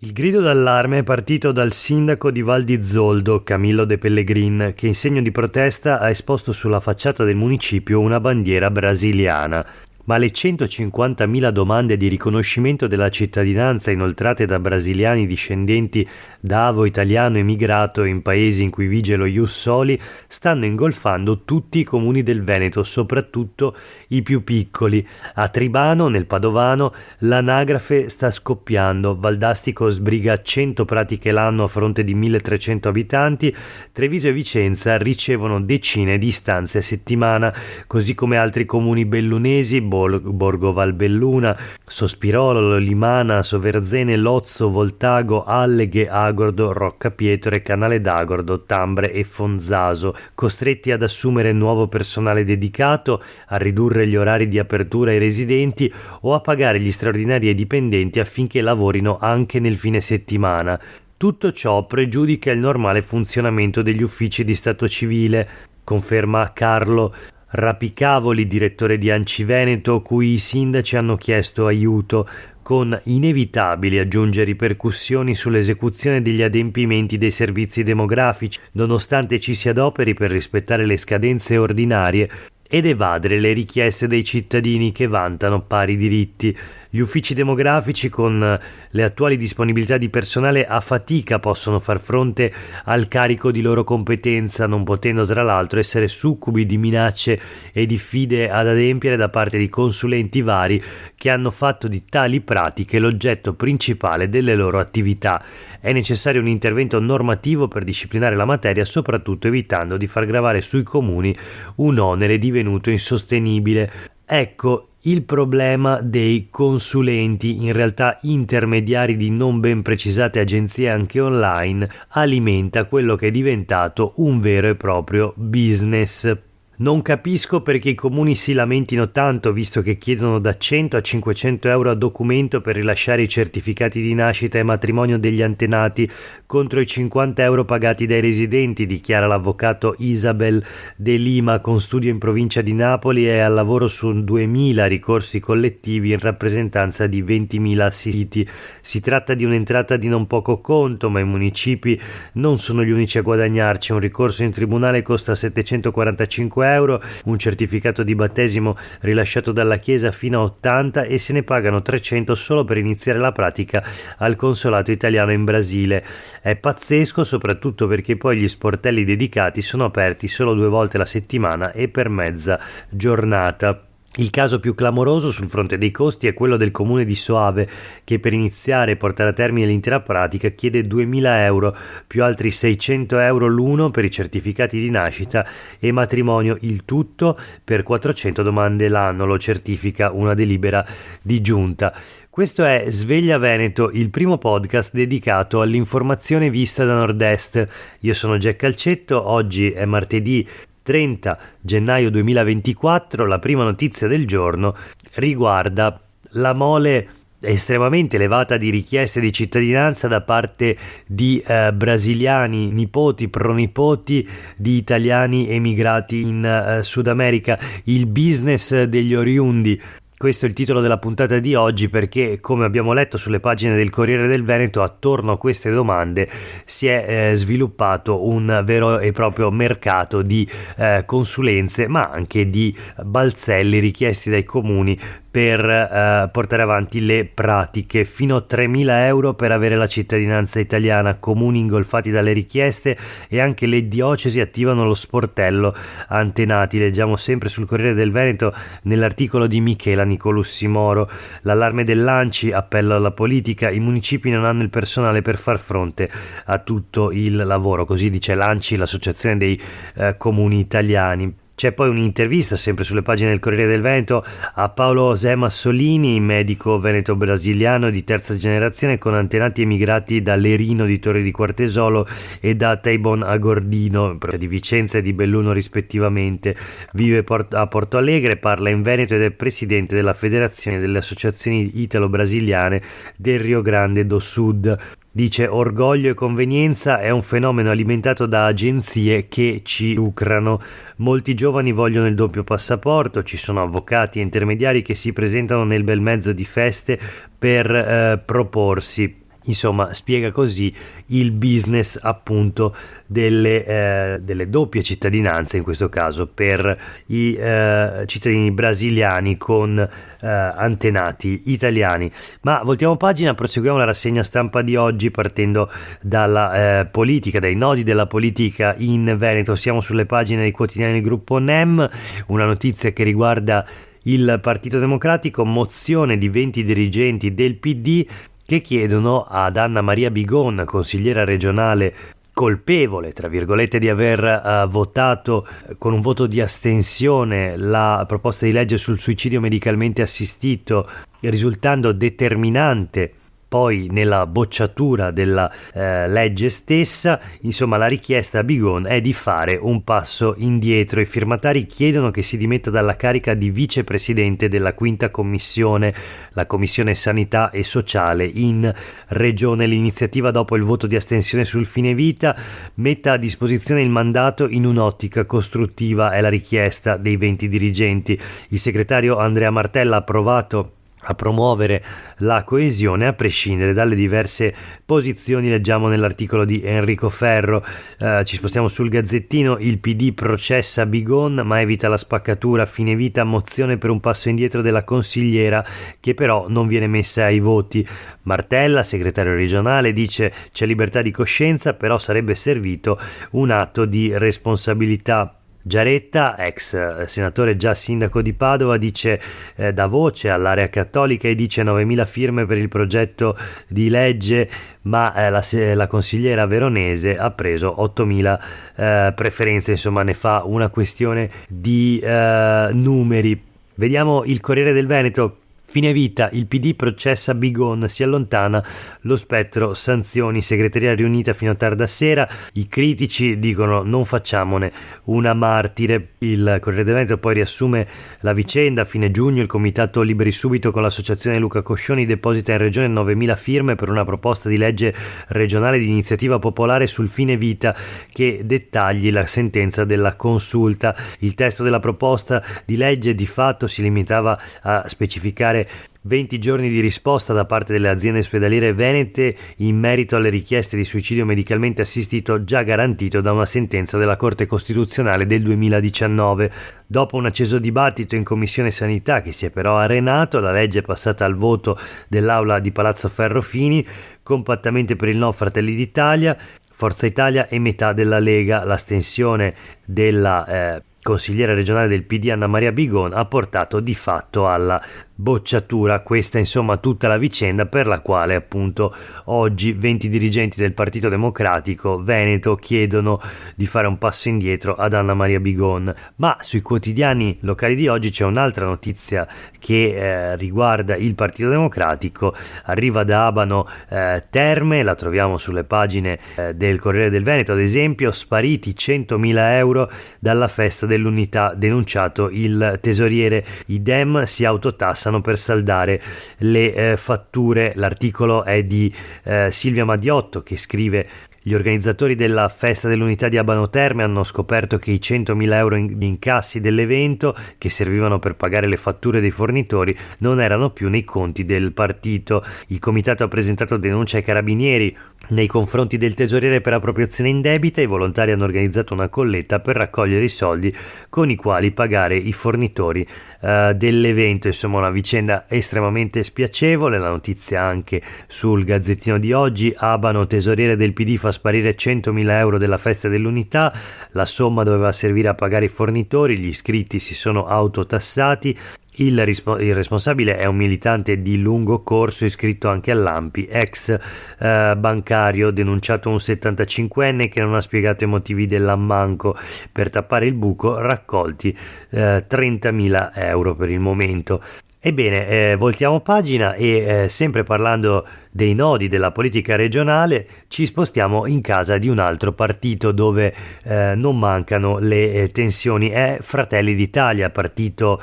Il grido d'allarme è partito dal sindaco di Val di Zoldo, Camillo De Pellegrin, che in segno di protesta ha esposto sulla facciata del municipio una bandiera brasiliana. Ma le 150.000 domande di riconoscimento della cittadinanza inoltrate da brasiliani discendenti da avo italiano emigrato in paesi in cui vige lo ius soli stanno ingolfando tutti i comuni del Veneto, soprattutto i più piccoli. A Tribano, nel Padovano, l'anagrafe sta scoppiando. Valdastico sbriga 100 pratiche l'anno a fronte di 1.300 abitanti. Treviso e Vicenza ricevono decine di istanze a settimana, così come altri comuni bellunesi, Borgo Valbelluna, Sospirolo, Limana, Soverzene, Lozzo, Voltago, Alleghe, Agordo, Roccapietro e Canale d'Agordo, Tambre e Fonzaso, costretti ad assumere nuovo personale dedicato, a ridurre gli orari di apertura ai residenti o a pagare gli straordinari ai dipendenti affinché lavorino anche nel fine settimana. Tutto ciò pregiudica il normale funzionamento degli uffici di stato civile, conferma Carlo Rapicavoli, direttore di ANCI Veneto, cui i sindaci hanno chiesto aiuto, con inevitabili, aggiunge, ripercussioni sull'esecuzione degli adempimenti dei servizi demografici, nonostante ci si adoperi per rispettare le scadenze ordinarie ed evadere le richieste dei cittadini che vantano pari diritti. Gli uffici demografici, con le attuali disponibilità di personale, a fatica possono far fronte al carico di loro competenza, non potendo tra l'altro essere succubi di minacce e diffide ad adempiere da parte di consulenti vari che hanno fatto di tali pratiche l'oggetto principale delle loro attività. È necessario un intervento normativo per disciplinare la materia, soprattutto evitando di far gravare sui comuni un onere divenuto insostenibile. Ecco il problema dei consulenti, in realtà intermediari di non ben precisate agenzie anche online, alimenta quello che è diventato un vero e proprio business. Non capisco perché i comuni si lamentino tanto, visto che chiedono da 100 a 500 euro a documento per rilasciare i certificati di nascita e matrimonio degli antenati contro i 50 euro pagati dai residenti, dichiara l'avvocato Isabel De Lima, con studio in provincia di Napoli e al lavoro su 2.000 ricorsi collettivi in rappresentanza di 20.000 assistiti. Si tratta di un'entrata di non poco conto, ma i municipi non sono gli unici a guadagnarci. Un ricorso in tribunale costa 745 euro, un certificato di battesimo rilasciato dalla Chiesa fino a 80 e se ne pagano 300 solo per iniziare la pratica al consolato italiano in Brasile. È pazzesco, soprattutto perché poi gli sportelli dedicati sono aperti solo 2 volte la settimana e per mezza giornata. Il caso più clamoroso sul fronte dei costi è quello del comune di Soave, che per iniziare e portare a termine l'intera pratica chiede 2.000 euro più altri 600 euro l'uno per i certificati di nascita e matrimonio, il tutto per 400 domande l'anno, lo certifica una delibera di giunta. Questo è Sveglia Veneto, il primo podcast dedicato all'informazione vista da Nord-Est. Io sono Jack Calcetto, oggi è martedì 30 gennaio 2024, la prima notizia del giorno riguarda la mole estremamente elevata di richieste di cittadinanza da parte di brasiliani, nipoti, pronipoti di italiani emigrati in Sud America, il business degli oriundi. Questo è il titolo della puntata di oggi perché, come abbiamo letto sulle pagine del Corriere del Veneto, attorno a queste domande si è sviluppato un vero e proprio mercato di consulenze, ma anche di balzelli richiesti dai comuni per portare avanti le pratiche. Fino a 3.000 euro per avere la cittadinanza italiana, comuni ingolfati dalle richieste e anche le diocesi attivano lo sportello antenati. Leggiamo sempre sul Corriere del Veneto nell'articolo di Michela Nicolussi Moro. L'allarme dell'ANCI, appello alla politica, i municipi non hanno il personale per far fronte a tutto il lavoro, così dice l'ANCI, l'associazione dei comuni italiani. C'è poi un'intervista, sempre sulle pagine del Corriere del Veneto, a Paolo José Massolini, medico veneto-brasiliano di terza generazione con antenati emigrati da Lerino di Torre di Quartesolo e da Teibon Agordino, di Vicenza e di Belluno rispettivamente. Vive a Porto Alegre, parla in Veneto ed è presidente della Federazione delle Associazioni Italo-Brasiliane del Rio Grande do Sud. Dice: orgoglio e convenienza è un fenomeno alimentato da agenzie che ci lucrano. Molti giovani vogliono il doppio passaporto, ci sono avvocati e intermediari che si presentano nel bel mezzo di feste per proporsi. Insomma, spiega così il business appunto delle doppie cittadinanze, in questo caso per i cittadini brasiliani con antenati italiani. Ma voltiamo pagina, proseguiamo la rassegna stampa di oggi partendo dalla politica, dai nodi della politica in Veneto. Siamo sulle pagine dei quotidiani del gruppo NEM, una notizia che riguarda il Partito Democratico, mozione di 20 dirigenti del PD che chiedono ad Anna Maria Bigon, consigliera regionale colpevole, tra virgolette, di aver votato con un voto di astensione la proposta di legge sul suicidio medicalmente assistito, risultando determinante poi nella bocciatura della legge stessa. Insomma, la richiesta a Bigon è di fare un passo indietro. I firmatari chiedono che si dimetta dalla carica di vicepresidente della quinta commissione, la commissione sanità e sociale in regione. L'iniziativa, dopo il voto di astensione sul fine vita, metta a disposizione il mandato in un'ottica costruttiva, è la richiesta dei 20 dirigenti. Il segretario Andrea Martella ha provato a promuovere la coesione a prescindere dalle diverse posizioni. Leggiamo nell'articolo di Enrico Ferro, ci spostiamo sul Gazzettino: il PD processa Bigon ma evita la spaccatura, fine vita, mozione per un passo indietro della consigliera che però non viene messa ai voti. Martella, segretario regionale, dice c'è libertà di coscienza, però sarebbe servito un atto di responsabilità. Giaretta, ex senatore già sindaco di Padova, dice dà voce all'area cattolica e dice 9.000 firme per il progetto di legge, ma la consigliera veronese ha preso 8.000 preferenze. Insomma, ne fa una questione di numeri. Vediamo il Corriere del Veneto. Fine vita, il PD processa Bigon, si allontana lo spettro sanzioni, segreteria riunita fino a tarda sera, i critici dicono non facciamone una martire. Il Corriere del Veneto poi riassume la vicenda: a fine giugno il comitato Liberi Subito con l'associazione Luca Coscioni deposita in regione 9.000 firme per una proposta di legge regionale di iniziativa popolare sul fine vita che dettagli la sentenza della consulta. Il testo della proposta di legge di fatto si limitava a specificare 20 giorni di risposta da parte delle aziende ospedaliere venete in merito alle richieste di suicidio medicalmente assistito, già garantito da una sentenza della Corte Costituzionale del 2019. Dopo un acceso dibattito in Commissione Sanità, che si è però arenato, la legge è passata al voto dell'Aula di Palazzo Ferrofini, compattamente per il no Fratelli d'Italia, Forza Italia e metà della Lega. L'astensione della consigliera regionale del PD Anna Maria Bigon ha portato di fatto alla bocciatura. Questa insomma tutta la vicenda per la quale appunto oggi 20 dirigenti del Partito Democratico Veneto chiedono di fare un passo indietro ad Anna Maria Bigon. Ma sui quotidiani locali di oggi c'è un'altra notizia che riguarda il Partito Democratico, arriva da Abano Terme, la troviamo sulle pagine del Corriere del Veneto. Ad esempio, spariti 100.000 euro dalla festa dell'unità, denunciato il tesoriere. I Dem si autotassano per saldare le fatture. L'articolo è di Silvia Madiotto, che scrive: gli organizzatori della festa dell'unità di Abano Terme hanno scoperto che i 100.000 euro di incassi dell'evento, che servivano per pagare le fatture dei fornitori, non erano più nei conti del partito. Il comitato ha presentato denuncia ai carabinieri nei confronti del tesoriere per appropriazione indebita. I volontari hanno organizzato una colletta per raccogliere i soldi con i quali pagare i fornitori dell'evento. Insomma, una vicenda estremamente spiacevole. La notizia anche sul Gazzettino di oggi: Abano, tesoriere del PD fa sparire 100.000 euro della festa dell'unità, la somma doveva servire a pagare i fornitori, gli iscritti si sono autotassati. Il responsabile è un militante di lungo corso iscritto anche all'ANPI, ex bancario, denunciato un 75enne che non ha spiegato i motivi dell'ammanco. Per tappare il buco raccolti 30.000 euro per il momento. Ebbene, voltiamo pagina e sempre parlando dei nodi della politica regionale ci spostiamo in casa di un altro partito dove non mancano le tensioni. È Fratelli d'Italia, partito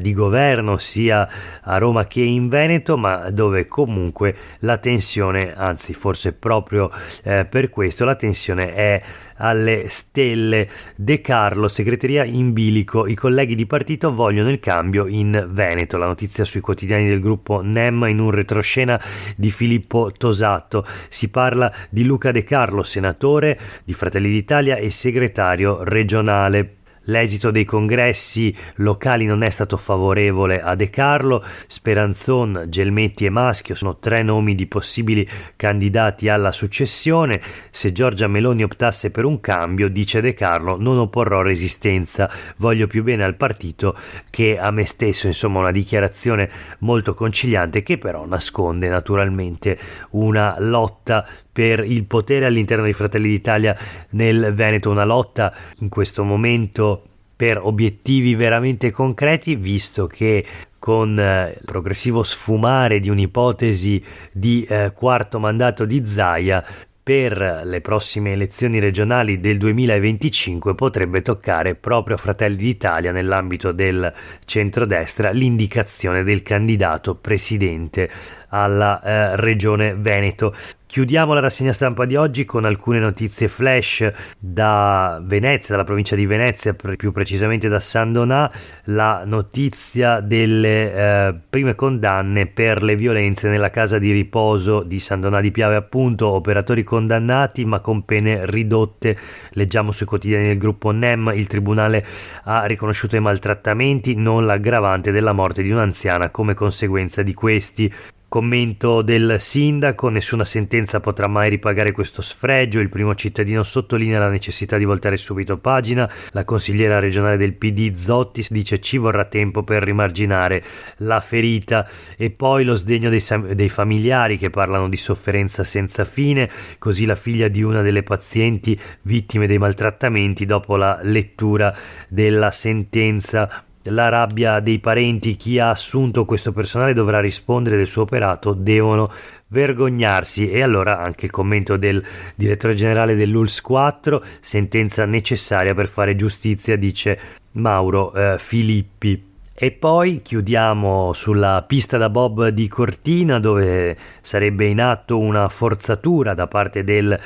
di governo sia a Roma che in Veneto, ma dove comunque la tensione, anzi forse proprio per questo la tensione è alle stelle. De Carlo, segreteria in bilico, i colleghi di partito vogliono il cambio in Veneto. La notizia sui quotidiani del gruppo NEM in un retroscena di Filippo Tosato. Si parla di Luca De Carlo, senatore di Fratelli d'Italia e segretario regionale. L'esito dei congressi locali non è stato favorevole a De Carlo. Speranzon, Gelmetti e Maschio sono 3 nomi di possibili candidati alla successione. Se Giorgia Meloni optasse per un cambio, dice De Carlo, non opporrò resistenza, voglio più bene al partito che a me stesso. Insomma, una dichiarazione molto conciliante che però nasconde naturalmente una lotta per il potere all'interno dei Fratelli d'Italia nel Veneto, una lotta in questo momento per obiettivi veramente concreti, visto che con il progressivo sfumare di un'ipotesi di quarto mandato di Zaia per le prossime elezioni regionali del 2025 potrebbe toccare proprio a Fratelli d'Italia, nell'ambito del centrodestra, l'indicazione del candidato presidente alla regione Veneto. Chiudiamo la rassegna stampa di oggi con alcune notizie flash da Venezia, dalla provincia di Venezia, più precisamente da San Donà. La notizia delle prime condanne per le violenze nella casa di riposo di San Donà di Piave, appunto, operatori condannati ma con pene ridotte. Leggiamo sui quotidiani del gruppo NEM, il tribunale ha riconosciuto i maltrattamenti, non l'aggravante della morte di un'anziana come conseguenza di questi. Commento del sindaco: nessuna sentenza potrà mai ripagare questo sfregio, il primo cittadino sottolinea la necessità di voltare subito pagina, la consigliera regionale del PD Zottis dice ci vorrà tempo per rimarginare la ferita. E poi lo sdegno dei familiari che parlano di sofferenza senza fine, così la figlia di una delle pazienti vittime dei maltrattamenti dopo la lettura della sentenza. La rabbia dei parenti, chi ha assunto questo personale dovrà rispondere del suo operato, devono vergognarsi. E allora anche il commento del direttore generale dell'ULSS 4, sentenza necessaria per fare giustizia, dice Mauro Filippi. E poi chiudiamo sulla pista da bob di Cortina, dove sarebbe in atto una forzatura da parte del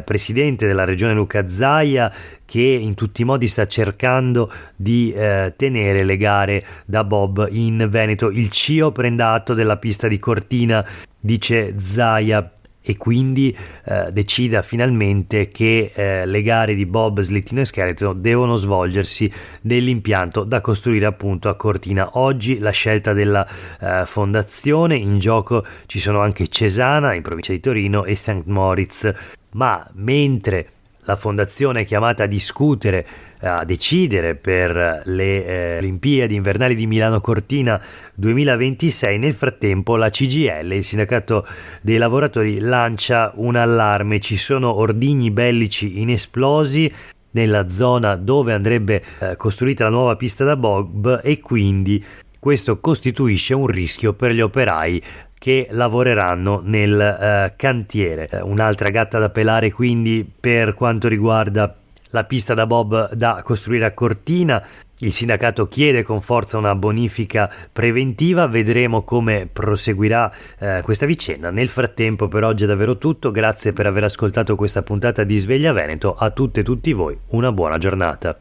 presidente della regione Luca Zaia, che in tutti i modi sta cercando di tenere le gare da bob in Veneto. Il CIO prenda atto della pista di Cortina, dice Zaia, e quindi decida finalmente che le gare di bob, slittino e scheletro devono svolgersi nell'impianto da costruire appunto a Cortina. Oggi la scelta della fondazione, in gioco ci sono anche Cesana in provincia di Torino e St. Moritz, ma mentre la fondazione è chiamata a discutere, a decidere per le Olimpiadi invernali di Milano Cortina 2026, nel frattempo la CGIL, il sindacato dei lavoratori, lancia un allarme. Ci sono ordigni bellici inesplosi nella zona dove andrebbe costruita la nuova pista da bob e quindi questo costituisce un rischio per gli operai che lavoreranno nel cantiere. Un'altra gatta da pelare quindi per quanto riguarda la pista da bob da costruire a Cortina. Il sindacato chiede con forza una bonifica preventiva, vedremo come proseguirà questa vicenda. Nel frattempo per oggi è davvero tutto, grazie per aver ascoltato questa puntata di Sveglia Veneto, a tutte e tutti voi una buona giornata.